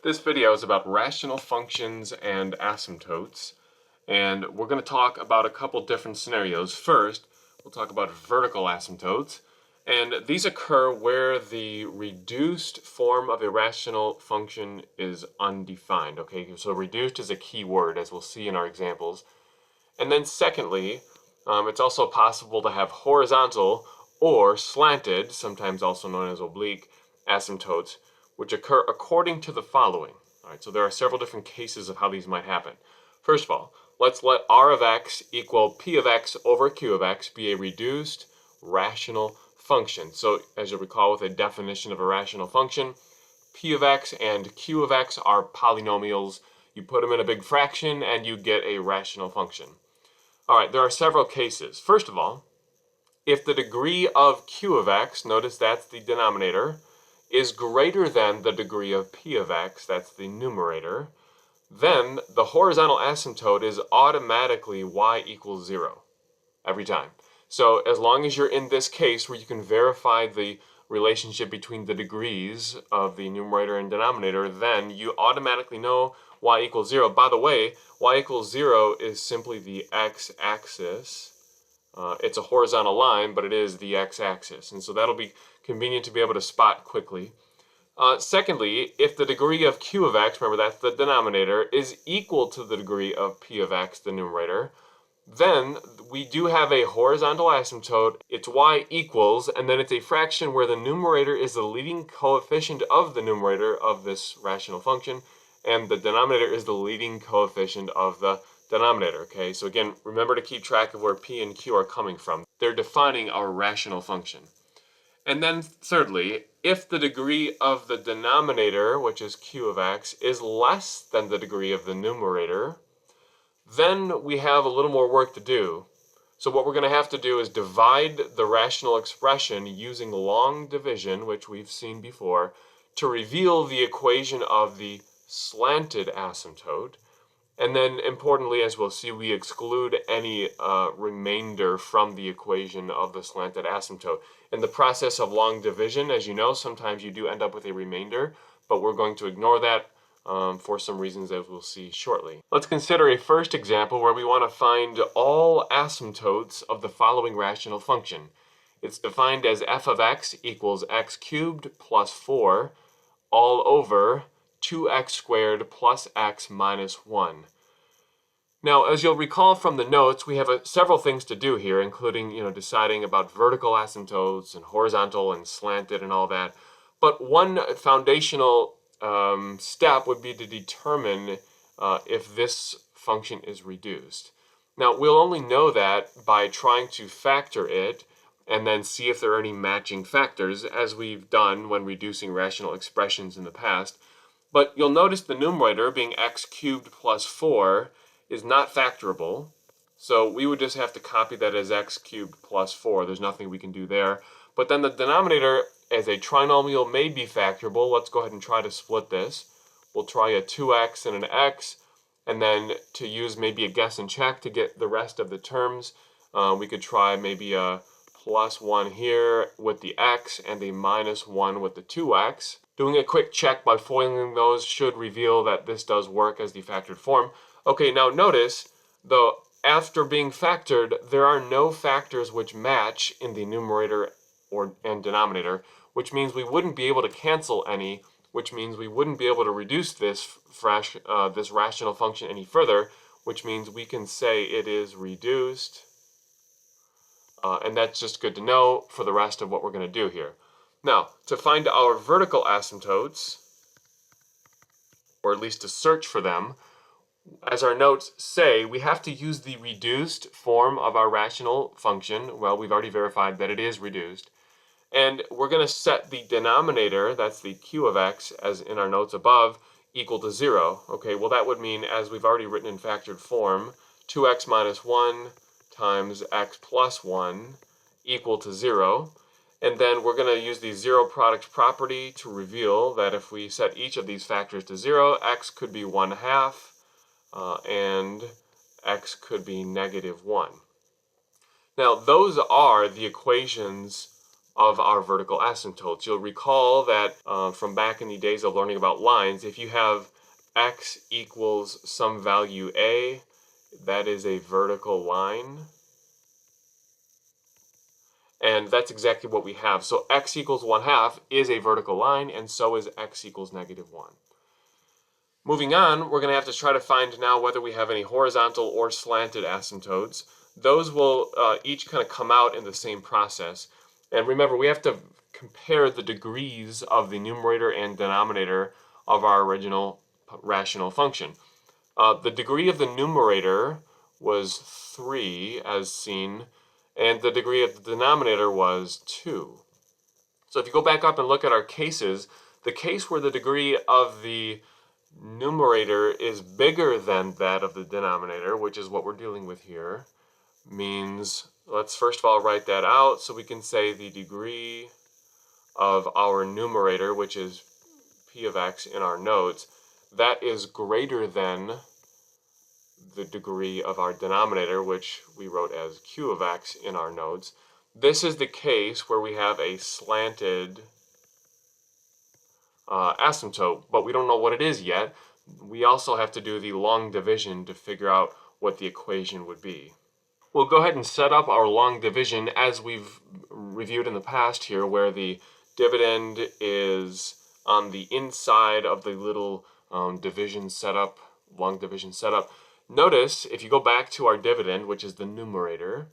This video is about rational functions and asymptotes, and we're going to talk about a couple different scenarios. First, we'll talk about vertical asymptotes, and these occur where the reduced form of a rational function is undefined. Okay, so reduced is a key word, as we'll see in our examples. And then secondly, it's also possible to have horizontal or slanted, sometimes also known as oblique, asymptotes, which occur according to the following. All right, so there are several different cases of how these might happen. First of all, let's let r of x equal p of x over q of x be a reduced rational function. So as you'll recall with a definition of a rational function, p of x and q of x are polynomials. You put them in a big fraction and you get a rational function. All right, there are several cases. First of all, if the degree of q of x, notice that's the denominator, is greater than the degree of p of x, that's the numerator, then the horizontal asymptote is automatically y equals 0 every time. So as long as you're in this case where you can verify the relationship between the degrees of the numerator and denominator, then you automatically know y equals 0. By the way, y equals 0 is simply the x-axis. It's a horizontal line, but it is the x-axis, and so that'll be convenient to be able to spot quickly. Secondly, if the degree of q of x, remember that's the denominator, is equal to the degree of p of x, the numerator, then we do have a horizontal asymptote. It's y equals, and then it's a fraction where the numerator is the leading coefficient of the numerator of this rational function, and the denominator is the leading coefficient of the denominator. Okay, so again, remember to keep track of where p and q are coming from. They're defining our rational function. And then thirdly, if the degree of the denominator, which is q of x, is less than the degree of the numerator, then we have a little more work to do. So what we're going to have to do is divide the rational expression using long division, which we've seen before, to reveal the equation of the slanted asymptote. And then importantly, as we'll see, we exclude any remainder from the equation of the slanted asymptote. In the process of long division, as you know, sometimes you do end up with a remainder, but we're going to ignore that for some reasons as we'll see shortly. Let's consider a first example where we want to find all asymptotes of the following rational function. It's defined as f of x equals x cubed plus 4 all over 2x squared plus x minus 1. Now, as you'll recall from the notes, we have several things to do here, including deciding about vertical asymptotes and horizontal and slanted and all that. But one foundational step would be to determine if this function is reduced. Now, we'll only know that by trying to factor it and then see if there are any matching factors, as we've done when reducing rational expressions in the past. But you'll notice the numerator, being x cubed plus 4, is not factorable. So we would just have to copy that as x cubed plus 4. There's nothing we can do there. But then the denominator as a trinomial may be factorable. Let's go ahead and try to split this. We'll try a 2x and an x, and then to use maybe a guess and check to get the rest of the terms, we could try maybe a plus 1 here with the x and a minus 1 with the 2x. Doing a quick check by foiling those should reveal that this does work as the factored form. Okay, now notice, though, after being factored, there are no factors which match in the numerator and denominator, which means we wouldn't be able to cancel any, which means we wouldn't be able to reduce this rational function any further, which means we can say it is reduced. And that's just good to know for the rest of what we're going to do here. Now, to find our vertical asymptotes, or at least to search for them, as our notes say, we have to use the reduced form of our rational function. Well, we've already verified that it is reduced. And we're going to set the denominator, that's the q of x, as in our notes above, equal to 0. Okay, well that would mean, as we've already written in factored form, 2x minus 1 times x plus 1 equal to 0. And then we're going to use the zero product property to reveal that if we set each of these factors to 0, x could be 1/2, and x could be -1. Now, those are the equations of our vertical asymptotes. You'll recall that from back in the days of learning about lines, if you have x equals some value a, that is a vertical line. And that's exactly what we have. So x equals 1/2 is a vertical line, and so is x equals -1. Moving on, we're going to have to try to find now whether we have any horizontal or slanted asymptotes. Those will each kind of come out in the same process. And remember, we have to compare the degrees of the numerator and denominator of our original rational function. The degree of the numerator was 3, as seen, and the degree of the denominator was 2. So if you go back up and look at our cases, the case where the degree of the numerator is bigger than that of the denominator, which is what we're dealing with here, means, let's first of all write that out so we can say the degree of our numerator, which is p of x in our notes, that is greater than the degree of our denominator, which we wrote as q of x in our notes. This is the case where we have a slanted asymptote, but we don't know what it is yet. We also have to do the long division to figure out what the equation would be. We'll go ahead and set up our long division as we've reviewed in the past here, where the dividend is on the inside of the little division setup, long division setup. Notice, if you go back to our dividend, which is the numerator,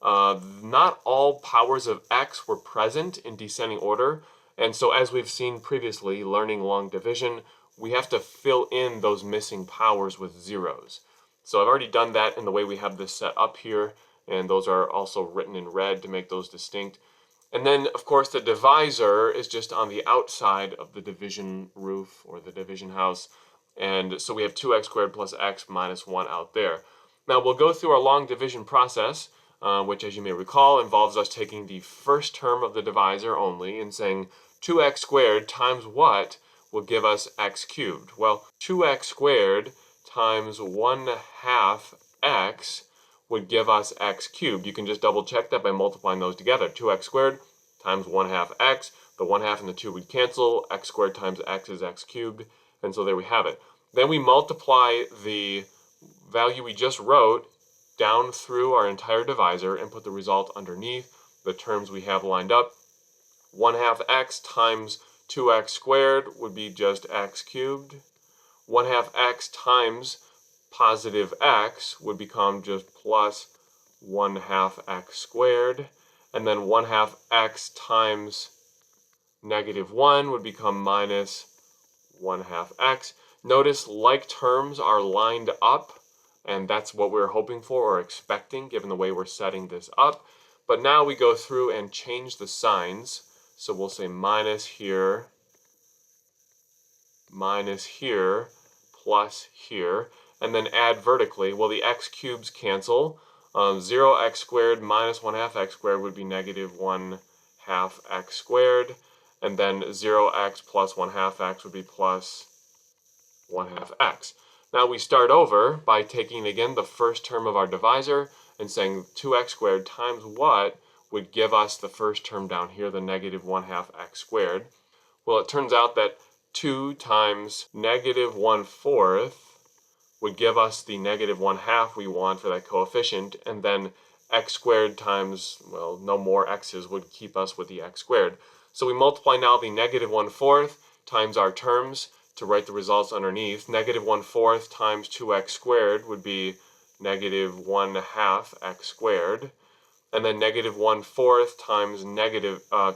not all powers of x were present in descending order. And so as we've seen previously, learning long division, we have to fill in those missing powers with zeros. So I've already done that in the way we have this set up here, and those are also written in red to make those distinct. And then, of course, the divisor is just on the outside of the division roof or the division house. And so we have 2x squared plus x minus 1 out there. Now we'll go through our long division process, which, as you may recall, involves us taking the first term of the divisor only and saying 2x squared times what will give us x cubed? Well, 2x squared times 1/2 x would give us x cubed. You can just double check that by multiplying those together. 2x squared times 1/2 x. The 1/2 and the 2 would cancel. X squared times x is x cubed. And so there we have it. Then we multiply the value we just wrote down through our entire divisor and put the result underneath the terms we have lined up. 1/2 x times 2x squared would be just x cubed. 1/2 x times positive x would become just plus 1/2 x squared. And then 1/2 x times -1 would become minus 1/2 x. Notice like terms are lined up, and that's what we're hoping for or expecting given the way we're setting this up. But now we go through and change the signs. So we'll say minus here, plus here, and then add vertically. Well, the x cubes cancel. 0x squared minus 1/2 x squared would be -1/2 x squared, and then 0x plus 1/2 x would be plus 1/2 x. Now we start over by taking again the first term of our divisor and saying 2x squared times what would give us the first term down here, the -1/2 x squared. Well, it turns out that 2 times -1/4 would give us the -1/2 we want for that coefficient, and then x squared times, well, no more x's would keep us with the x squared. So we multiply now the -1/4 times our terms to write the results underneath. -1/4 times 2x squared would be -1/2 x squared. And then -1/4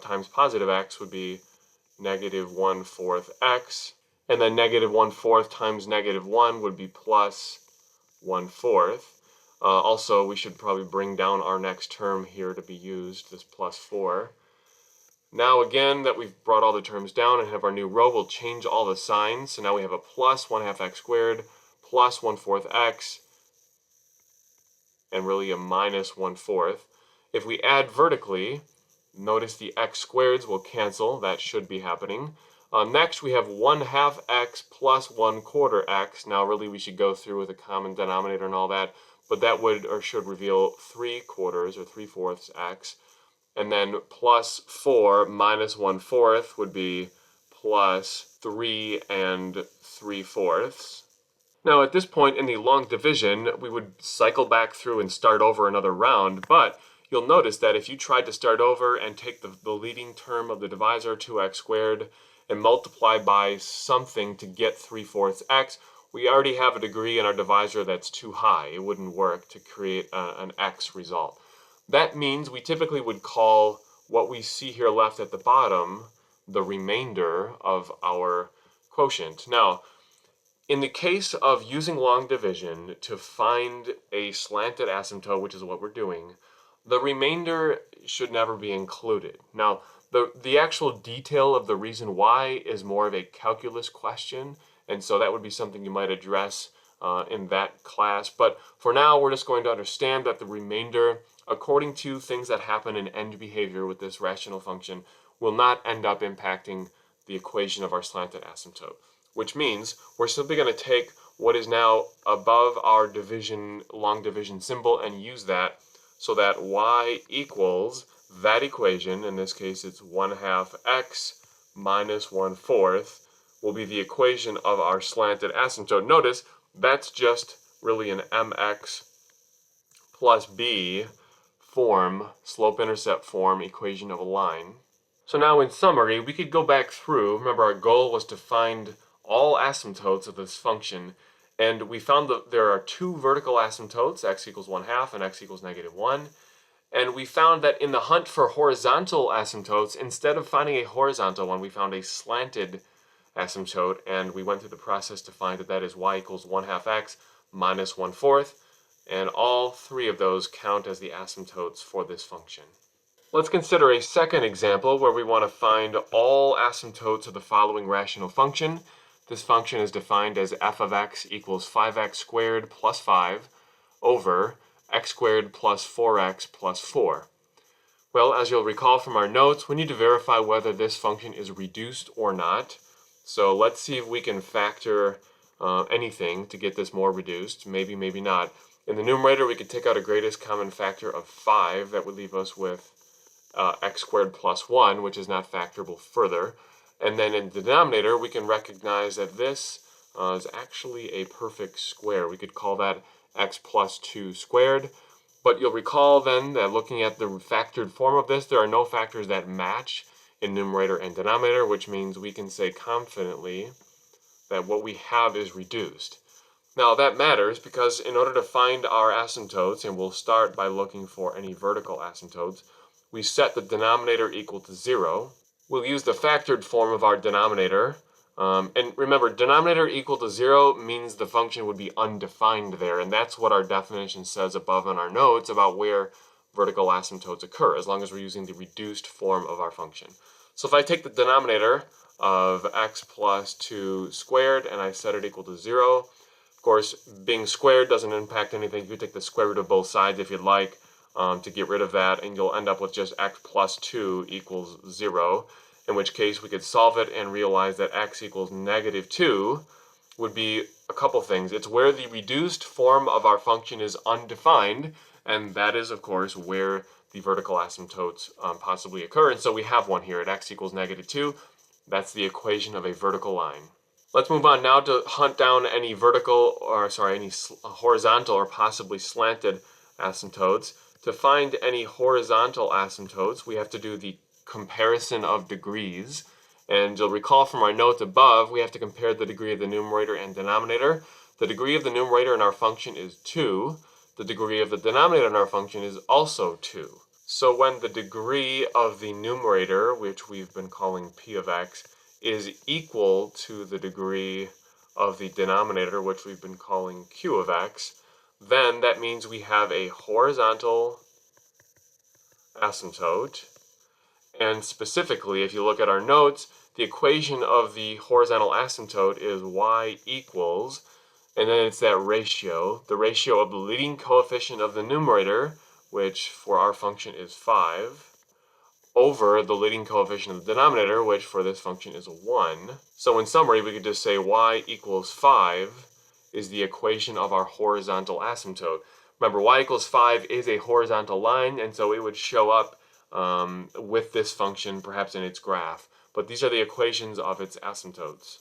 times positive x would be -1/4 x. And then -1/4 times -1 would be plus 1/4. Also, we should probably bring down our next term here to be used, this plus 4. Now again that we've brought all the terms down and have our new row, we'll change all the signs. So now we have a plus 1/2 x squared, plus 1/4 x, and really a minus 1/4. If we add vertically, notice the x squareds will cancel. That should be happening. Next we have 1/2 x plus 1/4 x. Now really we should go through with a common denominator and all that, but that would or should reveal 3/4 or 3/4 x. and then plus 4 minus 1/4 would be plus 3 3/4. Now at this point in the long division, we would cycle back through and start over another round, but you'll notice that if you tried to start over and take the leading term of the divisor, 2x squared, and multiply by something to get 3/4 x, we already have a degree in our divisor that's too high. It wouldn't work to create an x result. That means we typically would call what we see here left at the bottom the remainder of our quotient. Now, in the case of using long division to find a slanted asymptote, which is what we're doing, the remainder should never be included. Now, the actual detail of the reason why is more of a calculus question, and so that would be something you might address in that class. But for now, we're just going to understand that the remainder, according to things that happen in end behavior with this rational function, will not end up impacting the equation of our slanted asymptote, which means we're simply going to take what is now above our long division symbol and use that so that y equals that equation, in this case it's 1/2 x minus 1/4, will be the equation of our slanted asymptote. Notice that's just really an mx plus b form, slope-intercept form equation of a line. So now in summary, we could go back through. Remember, our goal was to find all asymptotes of this function, and we found that there are two vertical asymptotes, x equals 1/2 and x equals -1. And we found that in the hunt for horizontal asymptotes, instead of finding a horizontal one, we found a slanted asymptote, and we went through the process to find that that is y equals 1/2 x minus 1/4, and all three of those count as the asymptotes for this function. Let's consider a second example where we want to find all asymptotes of the following rational function. This function is defined as f of x equals 5x squared plus 5 over x squared plus 4x plus 4. Well, as you'll recall from our notes, we need to verify whether this function is reduced or not. So let's see if we can factor anything to get this more reduced. Maybe, maybe not. In the numerator, we could take out a greatest common factor of 5. That would leave us with x squared plus 1, which is not factorable further. And then in the denominator, we can recognize that this is actually a perfect square. We could call that x plus 2 squared. But you'll recall then that looking at the factored form of this, there are no factors that match in numerator and denominator, which means we can say confidently that what we have is reduced. Now that matters because in order to find our asymptotes, and we'll start by looking for any vertical asymptotes, we set the denominator equal to 0. We'll use the factored form of our denominator. And remember, denominator equal to 0 means the function would be undefined there, and that's what our definition says above in our notes about where vertical asymptotes occur, as long as we're using the reduced form of our function. So if I take the denominator of x plus 2 squared and I set it equal to 0, of course, being squared doesn't impact anything. You can take the square root of both sides if you'd like to get rid of that, and you'll end up with just x plus 2 equals 0. In which case we could solve it and realize that x equals -2 would be a couple things. It's where the reduced form of our function is undefined, and that is, of course, where the vertical asymptotes possibly occur. And so we have one here at x equals -2. That's the equation of a vertical line. Let's move on now to hunt down any any horizontal or possibly slanted asymptotes. To find any horizontal asymptotes, we have to do the comparison of degrees, and you'll recall from our notes above, we have to compare the degree of the numerator and denominator. The degree of the numerator in our function is 2. The degree of the denominator in our function is also 2. So when the degree of the numerator, which we've been calling p of x, is equal to the degree of the denominator, which we've been calling q of x, then that means we have a horizontal asymptote. And specifically, if you look at our notes, the equation of the horizontal asymptote is y equals, and then it's that ratio, the ratio of the leading coefficient of the numerator, which for our function is 5, over the leading coefficient of the denominator, which for this function is 1. So in summary, we could just say y equals 5 is the equation of our horizontal asymptote. Remember, y equals 5 is a horizontal line, and so it would show up with this function, perhaps in its graph. But these are the equations of its asymptotes.